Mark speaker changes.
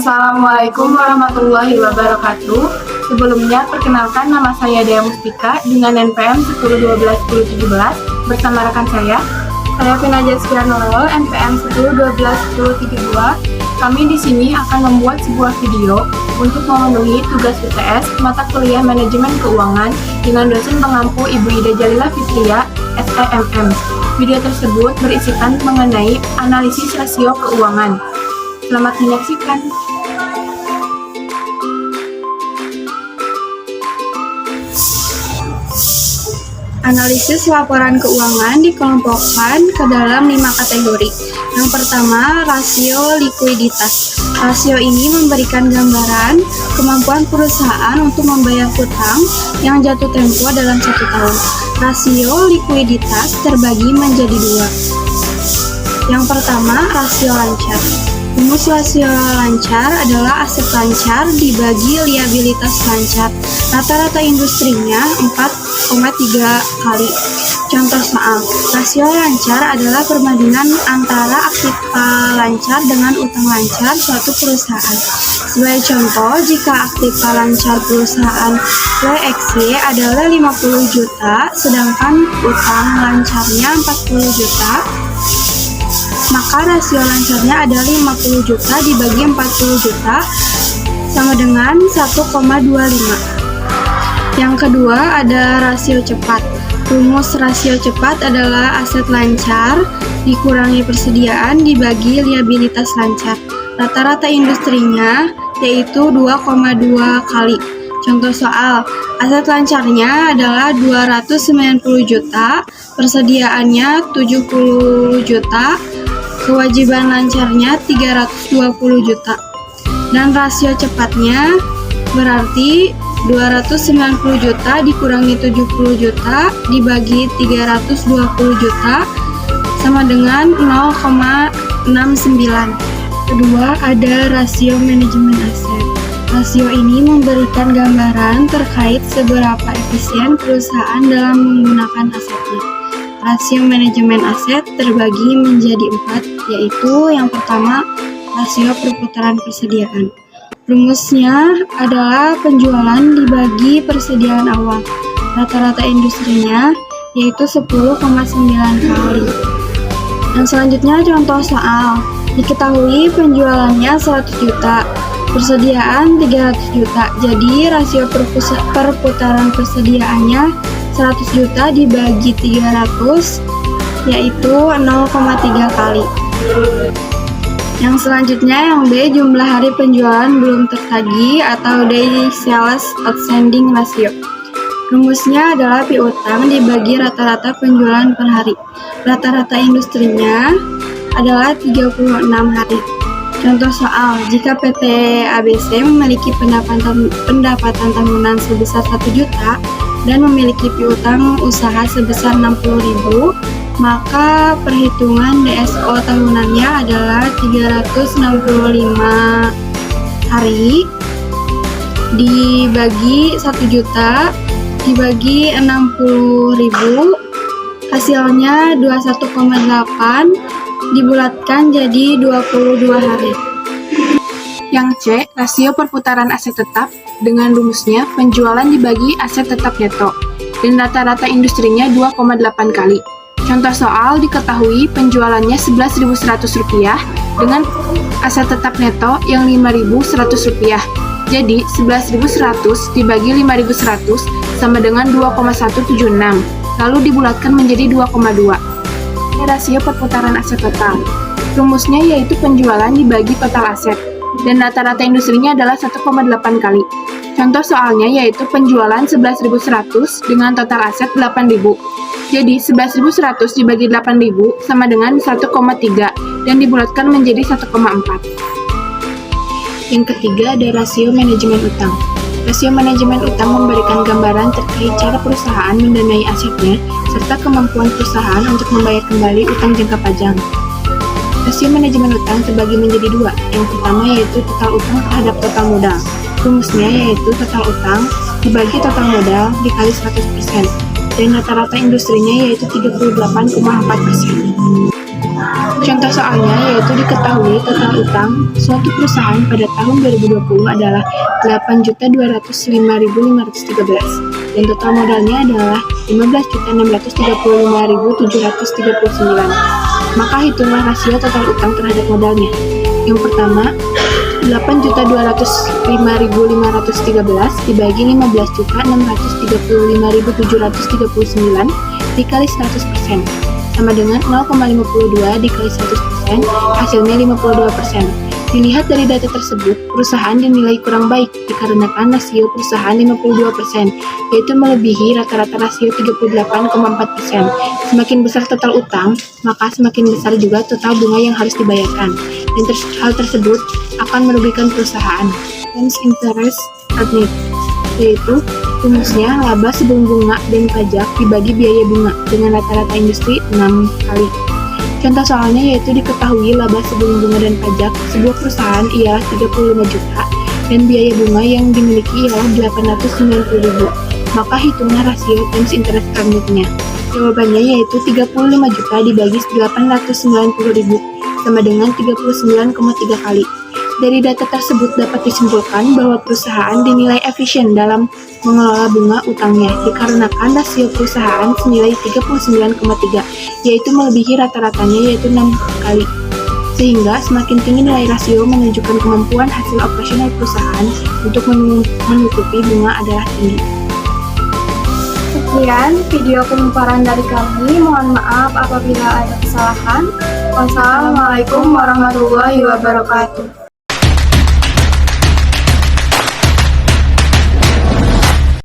Speaker 1: Assalamualaikum warahmatullahi wabarakatuh. Sebelumnya, perkenalkan nama saya Dea Mustika dengan NPM 10121017 bersama rekan saya Vina Jaskia Nurul, NPM 10121032. Kami di sini akan membuat sebuah video untuk memenuhi tugas UTS mata kuliah Manajemen Keuangan dengan dosen pengampu Ibu Ida Jalila Fitria, SEMM. Video tersebut berisikan mengenai analisis rasio keuangan. Selamat menyaksikan.
Speaker 2: Analisis laporan keuangan dikelompokkan ke dalam 5 kategori. Yang pertama, rasio likuiditas. Rasio ini memberikan gambaran kemampuan perusahaan untuk membayar hutang yang jatuh tempo dalam 1 tahun. Rasio likuiditas terbagi menjadi 2. Yang pertama, rasio lancar. Rumus rasio lancar adalah aset lancar dibagi liabilitas lancar. Rata-rata industrinya 4,3 kali. Contoh soal, rasio lancar adalah perbandingan antara aktiva lancar dengan utang lancar suatu perusahaan. Sebagai contoh, jika aktiva lancar perusahaan WXY adalah 50 juta, sedangkan utang lancarnya 40 juta, maka rasio lancarnya adalah 50 juta dibagi 40 juta sama dengan 1,25. Yang kedua ada rasio cepat. Rumus rasio cepat adalah aset lancar dikurangi persediaan dibagi liabilitas lancar. Rata-rata industrinya yaitu 2,2 kali. Contoh soal, aset lancarnya adalah 290 juta, persediaannya 70 juta, kewajiban lancarnya 320 juta. Dan rasio cepatnya berarti 290 juta dikurangi 70 juta dibagi 320 juta sama dengan 0,69. Kedua, ada rasio manajemen aset. Rasio ini memberikan gambaran terkait seberapa efisien perusahaan dalam menggunakan asetnya. Rasio manajemen aset terbagi menjadi 4, yaitu yang pertama, rasio perputaran persediaan. Rumusnya adalah penjualan dibagi persediaan awal. Rata-rata industrinya yaitu 10,9 kali. Dan selanjutnya contoh soal. Diketahui penjualannya 100 juta, persediaan 300 juta. Jadi rasio perputaran persediaannya 100 juta dibagi 300 yaitu 0,3 kali. Yang selanjutnya yang B, jumlah hari penjualan belum tertagih atau Daily Sales Outstanding Ratio. Rumusnya adalah piutang dibagi rata-rata penjualan per hari. Rata-rata industrinya adalah 36 hari. Contoh soal, jika PT ABC memiliki pendapatan tahunan sebesar 1 juta dan memiliki piutang usaha sebesar 60.000, maka perhitungan DSO tahunannya adalah 365 hari dibagi 1 juta dibagi 60.000, hasilnya 21,8 dibulatkan jadi 22 hari.
Speaker 1: Yang C, rasio perputaran aset tetap dengan rumusnya penjualan dibagi aset tetap neto dan rata-rata industrinya 2,8 kali. Contoh soal, diketahui penjualannya Rp11.100 dengan aset tetap neto yang Rp5.100. Jadi, 11.100 dibagi 5.100 sama dengan 2,176, lalu dibulatkan menjadi 2,2. Rasio perputaran aset total. Rumusnya yaitu penjualan dibagi total aset, dan rata-rata industrinya adalah 1,8 kali. Contoh soalnya yaitu penjualan 11.100 dengan total aset 8.000. Jadi 11.100 dibagi 8.000 sama dengan 1,3 dan dibulatkan menjadi 1,4. Yang ketiga ada rasio manajemen utang. Rasio manajemen utang memberikan gambaran terkait cara perusahaan mendanai asetnya serta kemampuan perusahaan untuk membayar kembali utang jangka panjang. Rasio manajemen utang terbagi menjadi 2. Yang pertama yaitu total utang terhadap total modal. Rumusnya yaitu total utang dibagi total modal dikali 100%. Dan rata-rata industrinya yaitu 38,4%. Contoh soalnya yaitu diketahui total utang suatu perusahaan pada tahun 2020 adalah 8.205.513 dan total modalnya adalah 15.635.739. Maka hitunglah rasio total utang terhadap modalnya. Yang pertama, 8.205.513 dibagi 15.635.739 dikali 100% sama dengan 0,52 dikali 100%, hasilnya 52%. Dilihat dari data tersebut, perusahaan dinilai kurang baik dikarenakan rasio perusahaan 52%, yaitu melebihi rata-rata rasio 38,4%. Semakin besar total utang, maka semakin besar juga total bunga yang harus dibayarkan. Dan hal tersebut akan merugikan perusahaan. Hence interest earned, yaitu rumusnya laba sebelum bunga dan pajak dibagi biaya bunga dengan rata-rata industri 6 kali. Contoh soalnya yaitu diketahui laba sebelum bunga dan pajak sebuah perusahaan ialah 35 juta dan biaya bunga yang dimiliki ialah 890.000. Maka hitunglah rasio times interest earned-nya. Jawabannya yaitu 35 juta dibagi 890.000 sama dengan 39,3 kali. Dari data tersebut dapat disimpulkan bahwa perusahaan dinilai efisien dalam mengelola bunga utangnya dikarenakan rasio perusahaan senilai 39,3, yaitu melebihi rata-ratanya yaitu 6 kali. Sehingga semakin tinggi nilai rasio menunjukkan kemampuan hasil operasional perusahaan untuk menutupi bunga adalah tinggi.
Speaker 2: Sekian video pemaparan dari kami. Mohon maaf apabila ada kesalahan. Wassalamualaikum warahmatullahi wabarakatuh.